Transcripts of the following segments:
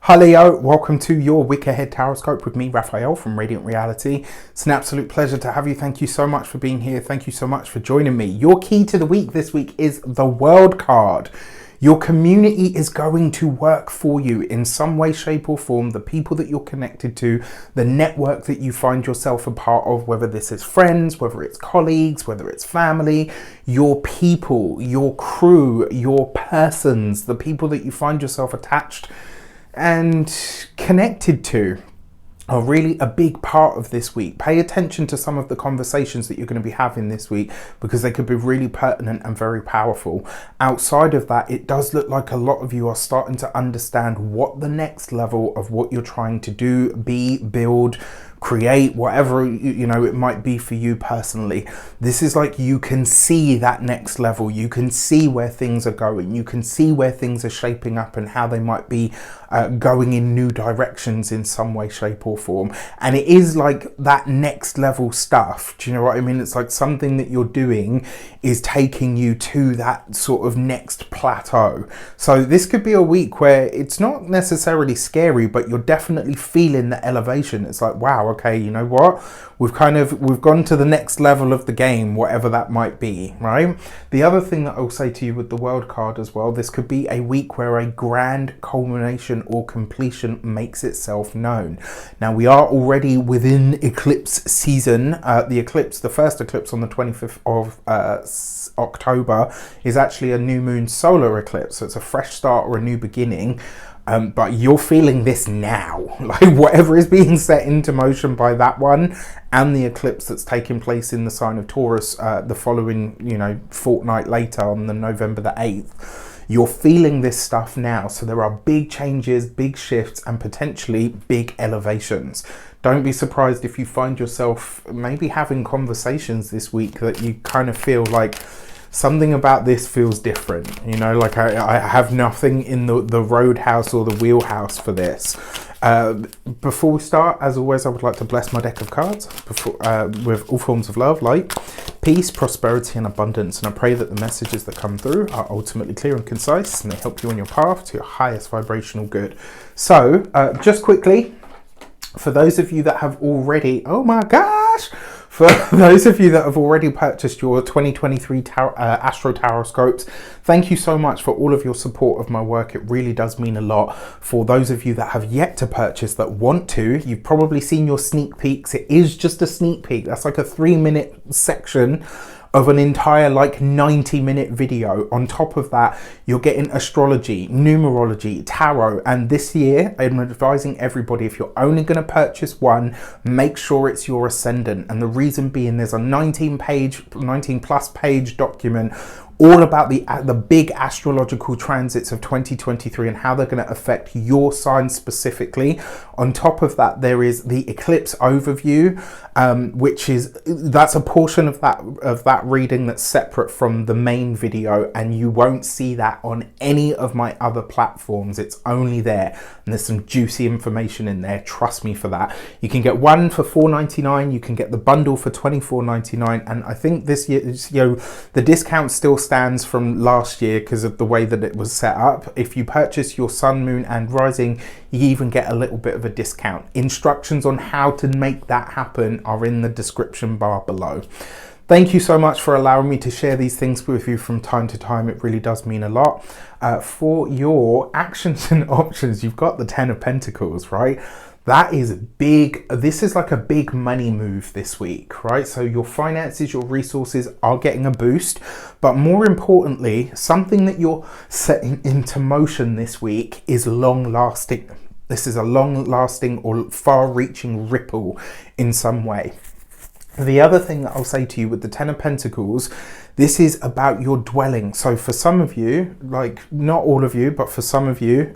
Hi Leo, welcome to your week ahead Taroscope with me, Raphael from Reydiant Reality. It's an absolute pleasure to have you. Thank you so much for being here. Thank you so much for joining me. Your key to the week this week is the World card. Your community is going to work for you in some way, shape or form. The people that you're connected to, the network that you find yourself a part of, whether this is friends, whether it's colleagues, whether it's family, your people, your crew, your persons, the people that you find yourself attached and connected to are really a big part of this week. Pay attention to some of the conversations that you're going to be having this week because they could be really pertinent and very powerful. Outside of that, it does look like a lot of you are starting to understand what the next level of what you're trying to do, build, create, whatever you know it might be for you personally. This is like you can see that next level. You can see where things are going. You can see where things are shaping up and how they might be going in new directions in some way, shape or form. And it is like that next level stuff. Do you know what I mean? It's like something that you're doing is taking you to that sort of next plateau. So this could be a week where it's not necessarily scary, but you're definitely feeling the elevation. It's like, wow, okay, you know what? We've gone to the next level of the game, whatever that might be, right? The other thing that I'll say to you with the World card as well, this could be a week where a grand culmination or completion makes itself known. Now we are already within eclipse season. The first eclipse on the 25th of October is actually a new moon solar eclipse. So it's a fresh start or a new beginning. But you're feeling this now, like whatever is being set into motion by that one and the eclipse that's taking place in the sign of Taurus the following, fortnight later on the November the 8th. You're feeling this stuff now. So there are big changes, big shifts and potentially big elevations. Don't be surprised if you find yourself maybe having conversations this week that you kind of feel like something about this feels different, like I have nothing in the roadhouse or the wheelhouse for this. Before we start, as always, I would like to bless my deck of cards with all forms of love, light, peace, prosperity and abundance. And I pray that the messages that come through are ultimately clear and concise and they help you on your path to your highest vibrational good. So just quickly, for those of you that have already, oh my gosh, for those of you that have already purchased your 2023 Astro Taroscopes, thank you so much for all of your support of my work. It really does mean a lot. For those of you that have yet to purchase that want to, you've probably seen your sneak peeks. It is just a sneak peek. That's like a 3-minute section of an entire 90-minute video. On top of that, you're getting astrology, numerology, tarot, and this year I'm advising everybody, if you're only going to purchase one, make sure it's your ascendant. And the reason being, there's a 19 plus page document all about the big astrological transits of 2023 and how they're going to affect your sign specifically. On top of that, there is the eclipse overview, that's a portion of that reading that's separate from the main video, and you won't see that on any of my other platforms. It's only there, and there's some juicy information in there. Trust me for that. You can get one for $4.99. You can get the bundle for $24.99, and I think this year, the discount still stands from last year because of the way that it was set up. If you purchase your sun, moon and rising, you even get a little bit of a discount. Instructions on how to make that happen are in the description bar below. Thank you so much for allowing me to share these things with you from time to time. It really does mean a lot. For your actions and options, you've got the 10 of Pentacles, right? That is big. This is like a big money move this week, right? So your finances, your resources are getting a boost, but more importantly, something that you're setting into motion this week is long lasting. This is a long lasting or far reaching ripple in some way. The other thing that I'll say to you with the 10 of Pentacles, this is about your dwelling. So for some of you, not all of you, but for some of you,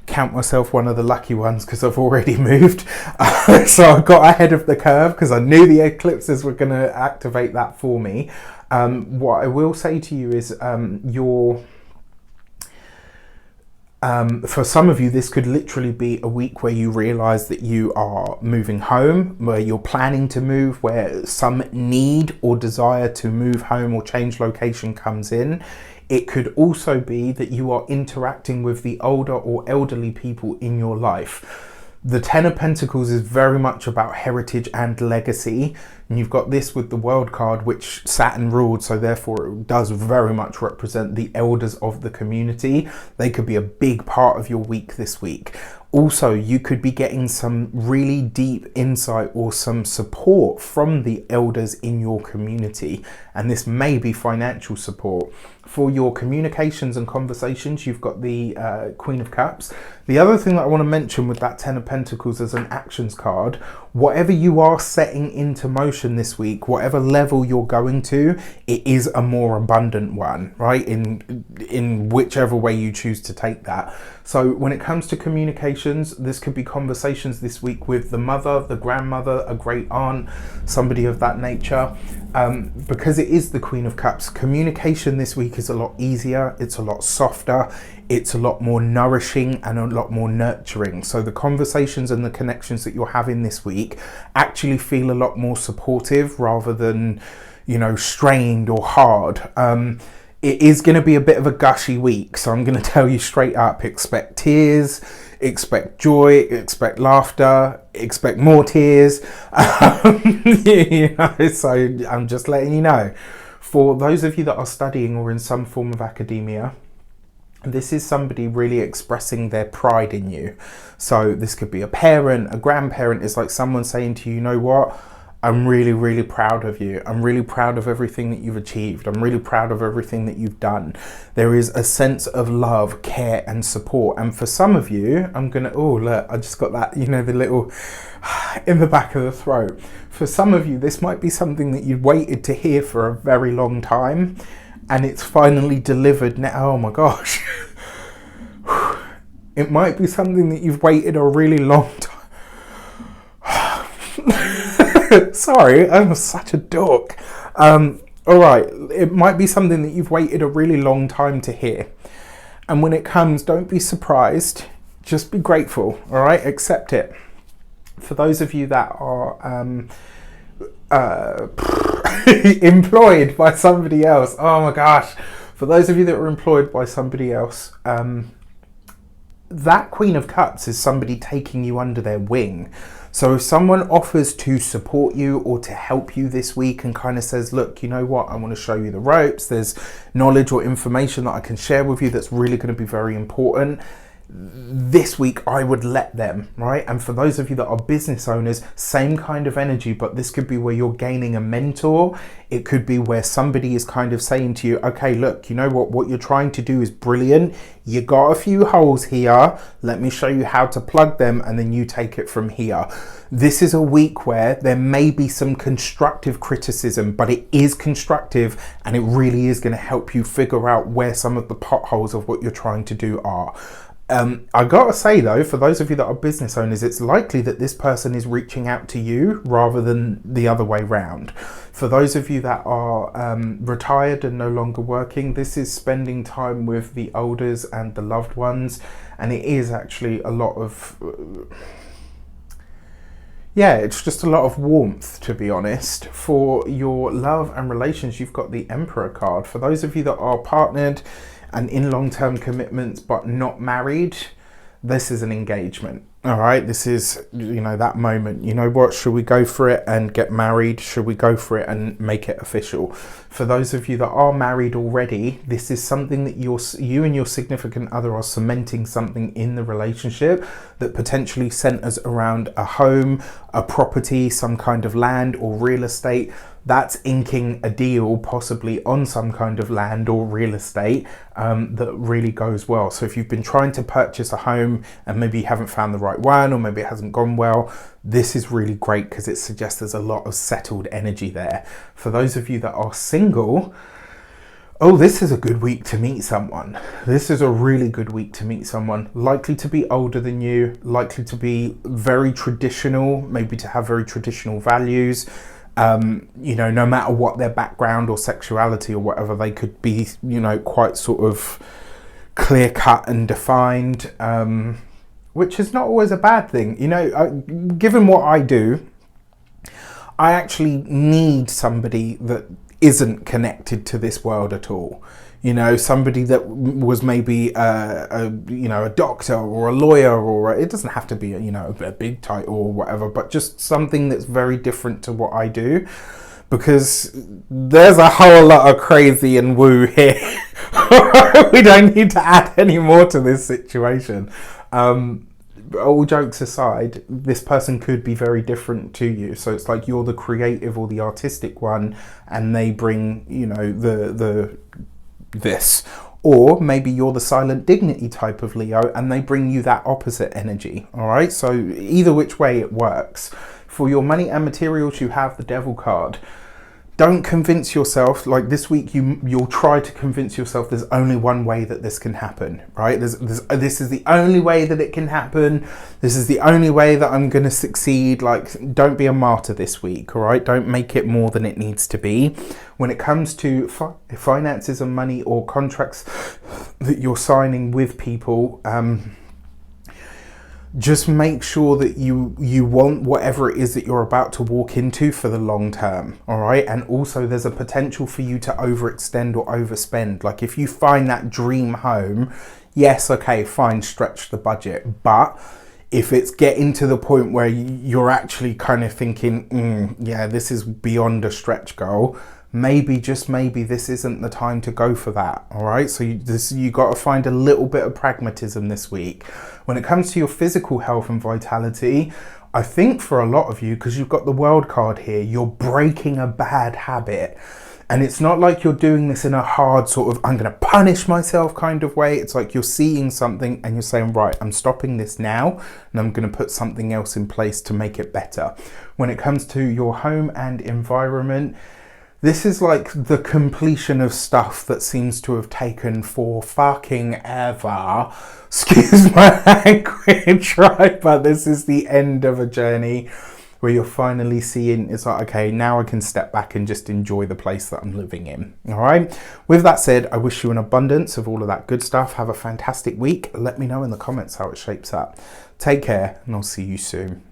count myself one of the lucky ones because I've already moved. So I got ahead of the curve because I knew the eclipses were going to activate that for me. What I will say to you is for some of you, this could literally be a week where you realize that you are moving home, where you're planning to move, where some need or desire to move home or change location comes in. It could also be that you are interacting with the older or elderly people in your life. The Ten of Pentacles is very much about heritage and legacy. And you've got this with the World card, which Saturn ruled, so therefore it does very much represent the elders of the community. They could be a big part of your week this week. Also, you could be getting some really deep insight or some support from the elders in your community. And this may be financial support. For your communications and conversations, you've got the Queen of Cups. The other thing that I want to mention with that Ten of Pentacles as an actions card, whatever you are setting into motion this week, whatever level you're going to, it is a more abundant one, right? In whichever way you choose to take that. So when it comes to communications, this could be conversations this week with the mother, the grandmother, a great aunt, somebody of that nature. Because it is the Queen of Cups, communication this week is a lot easier, it's a lot softer, it's a lot more nourishing and a lot more nurturing. So the conversations and the connections that you're having this week actually feel a lot more supportive rather than, you know, strained or hard. It is going to be a bit of a gushy week, so I'm going to tell you straight up, expect tears, expect joy, expect laughter, expect more tears. You know, so I'm just letting you know. For those of you that are studying or in some form of academia, this is somebody really expressing their pride in you. So this could be a parent, a grandparent. It's like someone saying to you, you know what? I'm really, really proud of you. I'm really proud of everything that you've achieved. I'm really proud of everything that you've done. There is a sense of love, care and support. And for some of you, I'm going to, oh, look, I just got that, you know, the little in the back of the throat. For some of you, this might be something that you waited to hear for a very long time. And it's finally delivered now. Oh my gosh. It might be something that you've waited a really long time. Sorry, I'm such a dork. All right, it might be something that you've waited a really long time to hear. And when it comes, don't be surprised. Just be grateful, all right? Accept it. For those of you that are employed by somebody else, oh my gosh. For those of you that are employed by somebody else, that Queen of Cups is somebody taking you under their wing. So if someone offers to support you or to help you this week and kind of says, look, you know what, I want to show you the ropes, there's knowledge or information that I can share with you that's really going to be very important, this week I would let them, right? And for those of you that are business owners, same kind of energy, but this could be where you're gaining a mentor. It could be where somebody is kind of saying to you, okay, look, you know what you're trying to do is brilliant. You got a few holes here. Let me show you how to plug them and then you take it from here. This is a week where there may be some constructive criticism, but it is constructive and it really is going to help you figure out where some of the potholes of what you're trying to do are. I gotta say though, for those of you that are business owners, it's likely that this person is reaching out to you rather than the other way round. For those of you that are retired and no longer working, this is spending time with the elders and the loved ones, and it is actually a lot of it's just a lot of warmth, to be honest. For your love and relations, you've got the Emperor card. For those of you that are partnered and in long-term commitments but not married, this is an engagement. All right, this is, you know, that moment. You know what, should we go for it and get married? Should we go for it and make it official? For those of you that are married already, this is something that you and your significant other are cementing something in the relationship that potentially centers around a home, a property, some kind of land or real estate. That's inking a deal possibly on some kind of land or real estate that really goes well. So if you've been trying to purchase a home and maybe you haven't found the right one, or maybe it hasn't gone well, this is really great because it suggests there's a lot of settled energy there. For those of you that are single, oh, this is a good week to meet someone. This is a really good week to meet someone. Likely to be older than you, likely to be very traditional, maybe to have very traditional values. You know, no matter what their background or sexuality or whatever, they could be, you know, quite sort of clear cut and defined, which is not always a bad thing. You know, given what I do, I actually need somebody that isn't connected to this world at all. You know, somebody that was maybe a doctor or a lawyer, or it doesn't have to be a big title or whatever, but just something that's very different to what I do, because there's a whole lot of crazy and woo here. We don't need to add any more to this situation. All jokes aside, this person could be very different to you. So it's like you're the creative or the artistic one, and they bring, this. Or maybe you're the silent dignity type of Leo, and they bring you that opposite energy. All right. So either which way it works. For your money and materials, you have the Devil card. Don't convince yourself, like this week you'll try to convince yourself there's only one way that this can happen, right? This is the only way that it can happen. This is the only way that I'm going to succeed. Like, don't be a martyr this week, all right? Don't make it more than it needs to be. When it comes to finances and money or contracts that you're signing with people, just make sure that you want whatever it is that you're about to walk into for the long term, all right? And also there's a potential for you to overextend or overspend. Like if you find that dream home, yes, okay, fine, stretch the budget. But if it's getting to the point where you're actually kind of thinking, yeah, this is beyond a stretch goal, maybe, just maybe, this isn't the time to go for that, all right? So you got to find a little bit of pragmatism this week. When it comes to your physical health and vitality, I think for a lot of you, because you've got the World card here, you're breaking a bad habit. And it's not like you're doing this in a hard sort of, I'm going to punish myself kind of way. It's like you're seeing something and you're saying, right, I'm stopping this now, and I'm going to put something else in place to make it better. When it comes to your home and environment, this is like the completion of stuff that seems to have taken for fucking ever. Excuse my language, right? But this is the end of a journey where you're finally seeing, it's like, okay, now I can step back and just enjoy the place that I'm living in. All right. With that said, I wish you an abundance of all of that good stuff. Have a fantastic week. Let me know in the comments how it shapes up. Take care, and I'll see you soon.